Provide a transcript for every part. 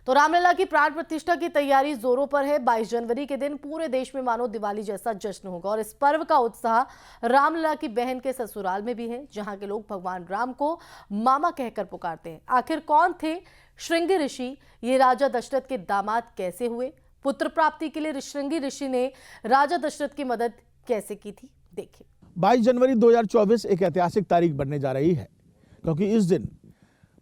तो रामलला की प्राण प्रतिष्ठा की तैयारी जोरों पर है। 22 जनवरी के दिन पूरे देश में मानो दिवाली जैसा जश्न होगा और इस पर्व का उत्साह रामलला की बहन के ससुराल में भी है, जहां के लोग भगवान राम को मामा कहकर पुकारते हैं। आखिर कौन थे श्रृंगी ऋषि? ये राजा दशरथ के दामाद कैसे हुए? पुत्र प्राप्ति के लिए श्रृंगी ऋषि ने राजा दशरथ की मदद कैसे की थी, देखिए। 22 जनवरी 2024 एक ऐतिहासिक तारीख बनने जा रही है, क्योंकि इस दिन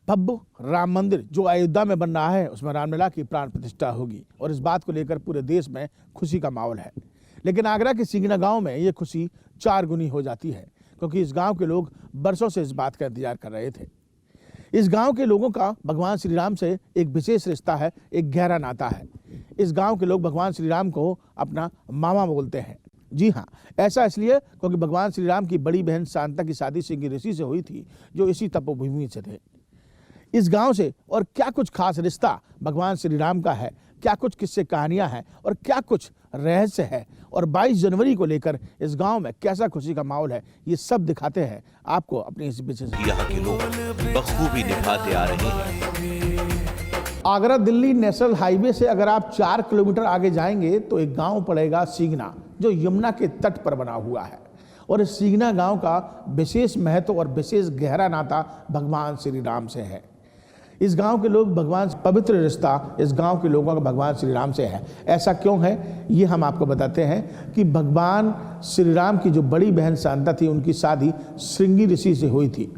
भव्य राम मंदिर जो अयोध्या में बन रहा है उसमें रामलला की प्राण प्रतिष्ठा होगी और इस बात को लेकर पूरे देश में खुशी का माहौल है। लेकिन आगरा के सिंगना गांव में ये खुशी 4 गुनी हो जाती है, क्योंकि इस गांव के लोग बरसों से इस बात का इंतजार कर रहे थे। इस गांव के लोगों का भगवान श्री राम से एक विशेष रिश्ता है, एक गहरा नाता है। इस गांव के लोग भगवान श्री राम को अपना मामा बोलते हैं। जी हाँ, ऐसा इसलिए क्योंकि भगवान श्री राम की बड़ी बहन शांता की शादी श्रृंगी ऋषि से हुई थी, जो इसी तपोभूमि से थे। इस गांव से और क्या कुछ खास रिश्ता भगवान श्री राम का है, क्या कुछ किस्से कहानियां हैं और क्या कुछ रहस्य है, और 22 जनवरी को लेकर इस गांव में कैसा खुशी का माहौल है, ये सब दिखाते हैं आपको अपनी इस विशेष। यहाँ के लोग बखूबी निभाते आ रहे हैं। आगरा दिल्ली नेशनल हाईवे से अगर आप 4 किलोमीटर आगे जाएंगे तो एक गांव पड़ेगा सीगना, जो यमुना के तट पर बना हुआ है। और इस सीगना गांव का विशेष महत्व और विशेष गहरा नाता भगवान श्री राम से है। इस गांव के लोग भगवान, पवित्र रिश्ता इस गांव के लोगों का भगवान श्री राम से है। ऐसा क्यों है, ये हम आपको बताते हैं कि भगवान श्री राम की जो बड़ी बहन शांता थी, उनकी शादी श्रृंगी ऋषि से हुई थी।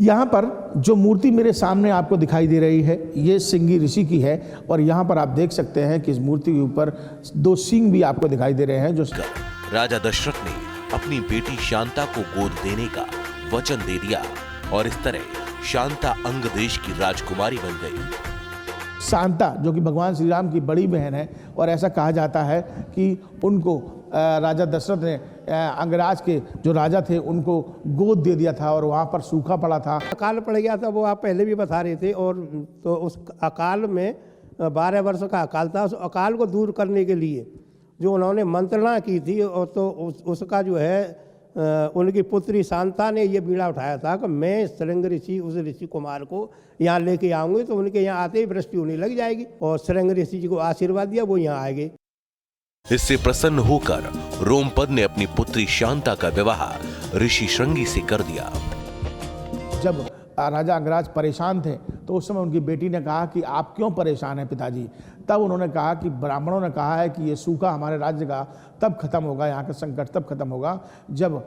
यहाँ पर जो मूर्ति मेरे सामने आपको दिखाई दे रही है, ये श्रृंगी ऋषि की है और यहाँ पर आप देख सकते हैं कि इस मूर्ति के ऊपर 2 सींग भी आपको दिखाई दे रहे हैं। जो राजा दशरथ ने अपनी बेटी शांता को गोद देने का वचन दे दिया और इस तरह शांता अंग देश की राजकुमारी बन गई। शांता जो कि भगवान श्री राम की बड़ी बहन है, और ऐसा कहा जाता है कि उनको राजा दशरथ ने अंगराज के जो राजा थे उनको गोद दे दिया था और वहाँ पर सूखा पड़ा था, अकाल पड़ गया था। वो आप पहले भी बता रहे थे। और तो उस अकाल में 12 वर्ष का अकाल था। उस अकाल को दूर करने के लिए जो उन्होंने मंत्रणा की थी, और तो उसका जो है उनकी पुत्री शांता ने ये बीड़ा उठाया था कि मैं श्रृंगी ऋषि, उस ऋषि कुमार को यहाँ लेके आऊँगी तो उनके यहाँ आते ही वृष्टि होने लग जाएगी। और श्रृंगी ऋषि जी को आशीर्वाद दिया, वो यहाँ आए गए। इससे प्रसन्न होकर रोमपद ने अपनी पुत्री शांता का विवाह ऋषि श्रृंगी से कर दिया। जब राजा अंगराज परेशान थे तो उस समय उनकी बेटी ने कहा कि आप क्यों परेशान हैं पिताजी? तब उन्होंने कहा कि ब्राह्मणों ने कहा है कि ये सूखा हमारे राज्य का तब खत्म होगा, यहाँ का संकट तब खत्म होगा जब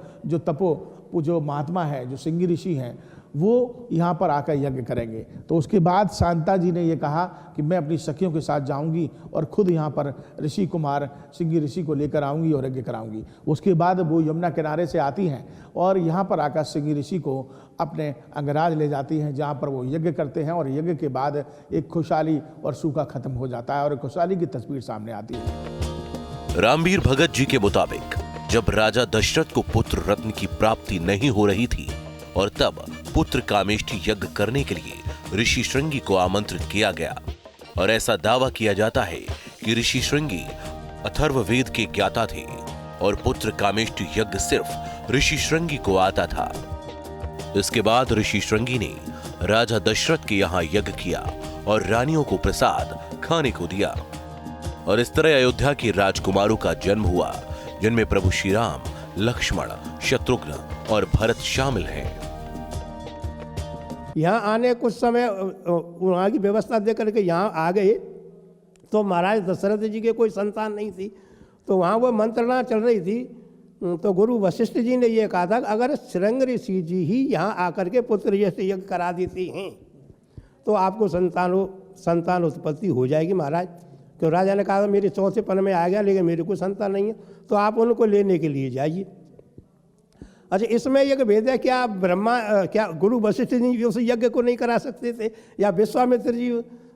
जो महात्मा है, जो श्रृंगी ऋषि हैं, वो यहाँ पर आकर यज्ञ करेंगे। तो उसके बाद शांता जी ने ये कहा कि मैं अपनी सखियों के साथ जाऊंगी और खुद यहाँ पर ऋषि कुमार श्रृंगी ऋषि को लेकर आऊँगी और यज्ञ कराऊंगी। उसके बाद वो यमुना किनारे से आती हैं और यहाँ पर आकर श्रृंगी ऋषि को अपने अंगराज ले जाती हैं, जहाँ पर वो यज्ञ करते हैं और यज्ञ के बाद एक खुशहाली और सूखा खत्म हो जाता है और एक खुशहाली की तस्वीर सामने आती है। रामवीर भगत जी के मुताबिक जब राजा दशरथ को पुत्र रत्न की प्राप्ति नहीं हो रही थी और तब पुत्र कामेष्ठी यज्ञ करने के लिए ऋषि श्रृंगी को आमंत्रित किया गया, और ऐसा दावा किया जाता है कि ऋषि श्रृंगी अथर्ववेद के ज्ञाता थे और पुत्र कामेष्ठी यज्ञ सिर्फ ऋषि श्रृंगी को आता था। इसके बाद ऋषि श्रृंगी ने राजा दशरथ के यहाँ यज्ञ किया और रानियों को प्रसाद खाने को दिया, और इस तरह अयोध्या के राजकुमारों का जन्म हुआ, जिनमें प्रभु श्री राम, लक्ष्मण, शत्रुघ्न और भरत शामिल हैं। यहाँ आने कुछ समय वहाँ की व्यवस्था दे करके यहाँ आ गए तो महाराज दशरथ जी के कोई संतान नहीं थी, तो वहाँ वो मंत्रणा चल रही थी। तो गुरु वशिष्ठ जी ने ये कहा था कि अगर श्रृंगी ऋषि जी ही यहाँ आकर के पुत्र यज्ञ करा देती हैं तो आपको संतान उत्पत्ति हो जाएगी महाराज। तो राजा ने कहा मेरे चौथे पन में आ गया, लेकिन मेरे को संतान नहीं है, तो आप उनको लेने के लिए जाइए। अच्छा, इसमें एक भेद है, क्या गुरु वशिष्ठ जी उस यज्ञ को नहीं करा सकते थे या विश्वामित्र जी?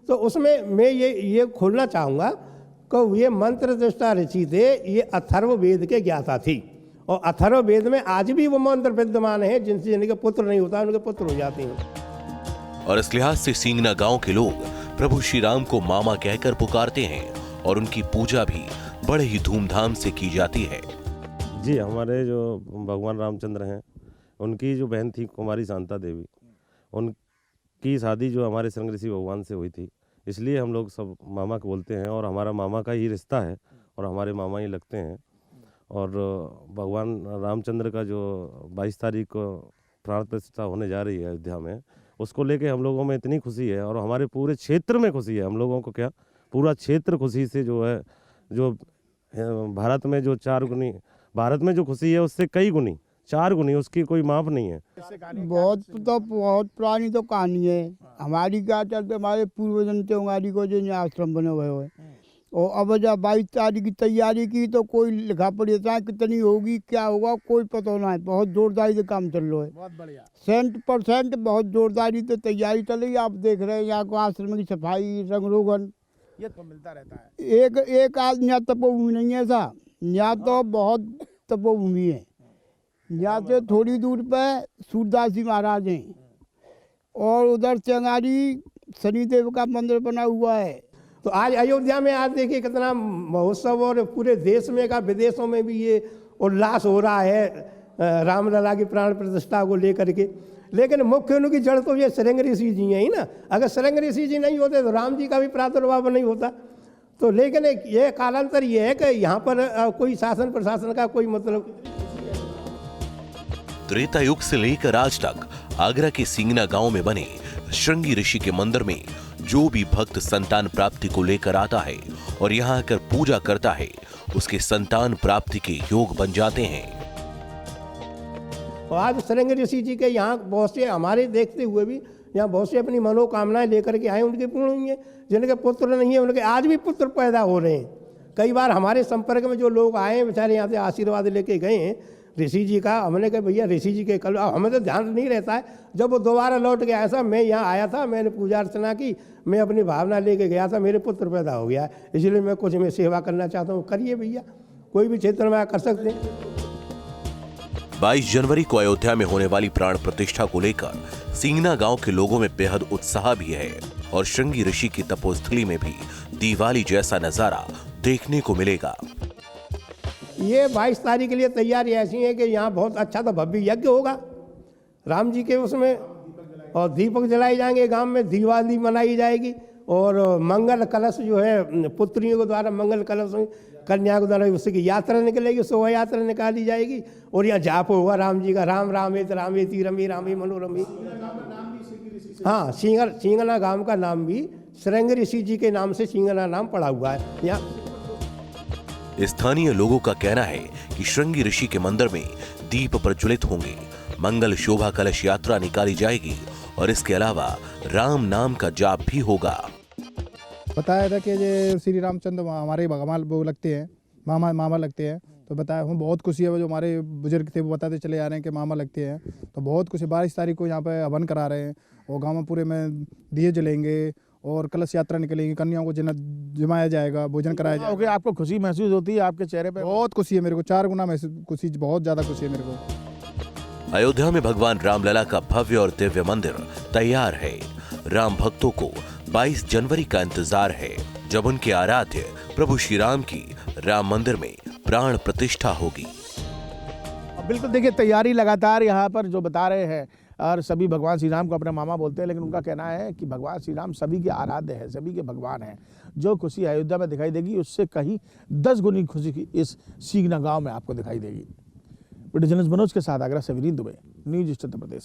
तो उसमें मैं ये खोलना चाहूँगा कि ये मंत्र दृष्टा ऋषि थे, ये अथर्व वेद के ज्ञाता थी, और अथर्व वेद में आज भी वो मंत्र विद्यमान है जिनसे जिनके पुत्र नहीं होता उनके पुत्र हो जाते हैं। और इस लिहाज से सींगना गांव के लोग प्रभु श्री राम को मामा कहकर पुकारते हैं और उनकी पूजा भी बड़े ही धूमधाम से की जाती है। जी, हमारे जो भगवान रामचंद्र हैं, उनकी जो बहन थी कुमारी शांता देवी, उनकी शादी जो हमारे श्रृंगी ऋषि भगवान से हुई थी, इसलिए हम लोग सब मामा को बोलते हैं, और हमारा मामा का ही रिश्ता है और हमारे मामा ही लगते हैं। और भगवान रामचंद्र का जो 22 तारीख को प्राण प्रतिष्ठा होने जा रही है अयोध्या में, उसको लेके हम लोगों में इतनी खुशी है और हमारे पूरे क्षेत्र में खुशी है। हम लोगों को क्या, पूरा क्षेत्र खुशी से जो है, जो भारत में जो 4 गुनी, भारत में जो खुशी है उससे कई गुनी, 4 गुनी, उसकी कोई माप नहीं है। बहुत पुरानी तो कहानी है हमारी। क्या चलते हमारे पूर्वजन थे हमारी को जो आश्रम बने हुए हैं, और अब जब 22 तारीख की तैयारी की तो कोई लिखा पड़ी था कितनी होगी क्या होगा कोई पता ना है। बहुत जोरदारी से काम चल रहा है, बहुत बढ़िया। 100% बहुत जोरदारी से तैयारी चल रही है। आप देख रहे हैं यहाँ को आश्रम की सफाई, रंग रोगन, ये तो मिलता रहता है। एक आज यहाँ तपोभूमि नहीं है ऐसा, यहाँ तो बहुत तपोभूमि है। यहाँ से थोड़ी दूर पे सूरदास जी महाराज हैं, और उधर से हमारी शनिदेव का मंदिर बना हुआ है। तो आज अयोध्या में आज देखिए कितना महोत्सव, और पूरे देश में का विदेशों में भी ये उल्लास हो रहा है रामलला की प्राण प्रतिष्ठा को लेकर के। लेकिन मुख्य उनकी जड़ तो ये श्रृंग ऋषि जी हैं ही ना। अगर श्रृंग ऋषि जी नहीं होते तो राम जी का भी प्रादुर्भाव नहीं होता। तो लेकिन ये कालांतर ये है कि यहाँ पर कोई शासन प्रशासन का कोई मतलब। त्रेता युग से लेकर आज तक आगरा के सिंगना गांव में बने श्रृंगी ऋषि के मंदिर में जो भी भक्त संतान प्राप्ति को लेकर आता है और यहाँ आकर पूजा करता है, उसके संतान प्राप्ति के योग बन जाते हैं। और आज श्रृंग ऋषि जी के यहाँ बहुत से हमारे देखते हुए भी यहाँ बहुत से अपनी मनोकामनाएं लेकर के आए, उनके पूर्ण हुई हैं। जिनके पुत्र नहीं है उनके आज भी पुत्र पैदा हो रहे हैं। कई बार हमारे संपर्क में जो लोग आए हैं बेचारे यहाँ से आशीर्वाद लेके गए हैं ऋषि जी का। हमने कहा भैया ऋषि जी के कल, हमें तो ध्यान नहीं रहता है। जब वो दोबारा लौट के आया था, मैं यहाँ आया था, मैंने पूजा अर्चना की, मैं अपनी भावना लेके गया था, मेरे पुत्र पैदा हो गया है, इसलिए मैं कुछ में सेवा करना चाहता हूँ। करिए भैया, कोई भी क्षेत्र में कर सकते हैं। 22 जनवरी को अयोध्या में होने वाली प्राण प्रतिष्ठा को लेकर सिंगना गांव के लोगों में बेहद उत्साह भी है और श्रृंगी ऋषि की तपोस्थली में भी दिवाली जैसा नजारा देखने को मिलेगा। ये 22 तारीख के लिए तैयारी ऐसी है कि यहाँ बहुत अच्छा तो भव्य यज्ञ होगा राम जी के उसमें, और दीपक जलाए जाएंगे, गांव में दिवाली मनाई जाएगी, और मंगल कलश जो है पुत्रियों के द्वारा मंगल कलश, कन्या के द्वारा उसकी यात्रा निकलेगी, शोभा यात्रा निकाली जाएगी, और यहाँ जाप होगा राम जी का, राम रामेत रामेति रमे रामे मनोरमे। हाँ, सिंगना गांव का नाम भी श्रृंग ऋषि जी के नाम से सिंगना नाम पड़ा हुआ है। यहाँ स्थानीय लोगों का कहना है कि श्रृंगी ऋषि के मंदिर में दीप प्रज्वलित होंगे, मंगल शोभा कलश यात्रा निकाली जाएगी और इसके अलावा राम नाम का जाप भी होगा। बताया था कि ये श्री रामचंद्र हमारे भगवान वो लगते हैं, मामा लगते हैं। तो बताया हूँ बहुत खुशी है, जो हमारे बुजुर्ग थे वो बताते चले आ रहे हैं कि मामा लगते हैं। तो बहुत खुशी, 22 तारीख को यहाँ पे हवन करा रहे हैं और गाँव में पूरे में दिए जलेंगे और कलश यात्रा निकलेगी, कन्याओं को जमाया जाएगा, भोजन कराया जाएगा। आपको खुशी महसूस होती है आपके चेहरे पे? बहुत खुशी है मेरे को, 4 गुना खुशी, बहुत ज्यादा खुशी है मेरे को। अयोध्या में भगवान रामलला का भव्य और दिव्य मंदिर तैयार है। राम भक्तों को 22 जनवरी का इंतजार है, जब उनके आराध्य प्रभु श्री राम की राम मंदिर में प्राण प्रतिष्ठा होगी। बिल्कुल, देखिए तैयारी लगातार यहाँ पर जो बता रहे हैं, और सभी भगवान श्री राम को अपने मामा बोलते हैं, लेकिन उनका कहना है कि भगवान श्री राम सभी के आराध्य हैं, सभी के भगवान हैं। जो खुशी अयोध्या में दिखाई देगी उससे कहीं 10 गुनी खुशी की इस सिंगना गांव में आपको दिखाई देगी। वीडियो जर्नलिस्ट मनोज के साथ आगरा से विनीत दुबे, न्यूज़ उत्तर प्रदेश।